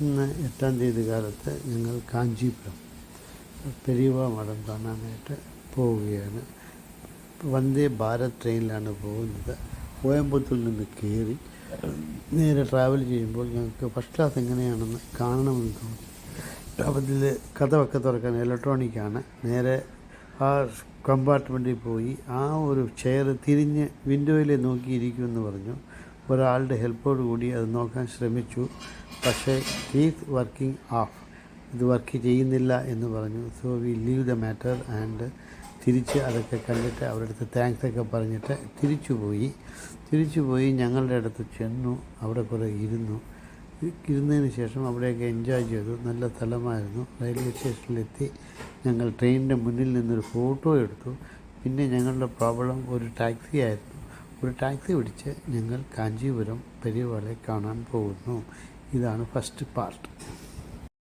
ഇന്ന് 8-ാം തീയതി കാലത്ത് ഞങ്ങൾ കാഞ്ചീപുരം പെരിയവ മഠം കാണാനായിട്ട് പോവുകയാണ്. വന്ദേ ഭാരത് ട്രെയിനിലാണ് പോകുന്നത്. കോയമ്പത്തൂരിൽ നിന്ന് കയറി നേരെ ട്രാവൽ ചെയ്യുമ്പോൾ ഞങ്ങൾക്ക് ഫസ്റ്റ് ക്ലാസ് എങ്ങനെയാണെന്ന് കാണണമെന്ന് തോന്നി. അതിൽ കഥയൊക്കെ തുറക്കാൻ ഇലക്ട്രോണിക്കാണ്. നേരെ ആ കമ്പാർട്ട്മെൻറ്റിൽ പോയി ആ ഒരു ചെയർ തിരിഞ്ഞ് വിൻഡോയിൽ നോക്കിയിരിക്കുമെന്ന് പറഞ്ഞു. ഒരാളുടെ ഹെൽപ്പോട് കൂടി അത് നോക്കാൻ ശ്രമിച്ചു. പക്ഷേ ഈസ് വർക്കിംഗ് ഓഫ്, ഇത് വർക്ക് ചെയ്യുന്നില്ല എന്ന് പറഞ്ഞു. So we leave the matter and തിരിച്ച് അതൊക്കെ കണ്ടിട്ട് അവരുടെ അടുത്ത് താങ്ക്സ് ഒക്കെ പറഞ്ഞിട്ട് തിരിച്ചുപോയി ഞങ്ങളുടെ അടുത്ത് ചെന്നു. അവിടെ കുറേ ഇരുന്നതിന് ശേഷം അവിടെയൊക്കെ എൻജോയ് ചെയ്തു. നല്ല സ്ഥലമായിരുന്നു. റെയിൽവേ സ്റ്റേഷനിലെത്തി ഞങ്ങൾ ട്രെയിനിൻ്റെ മുന്നിൽ നിന്നൊരു ഫോട്ടോ എടുത്തു. പിന്നെ ഞങ്ങളുടെ പ്രോബ്ലം ഒരു ടാക്സി ആയിരുന്നു. ഒരു ടാക്സി പിടിച്ച് ഞങ്ങൾ കാഞ്ചീപുരം പെരിയവളെ കാണാൻ പോകുന്നു. ഇതാണ് ഫസ്റ്റ് പാർട്ട്.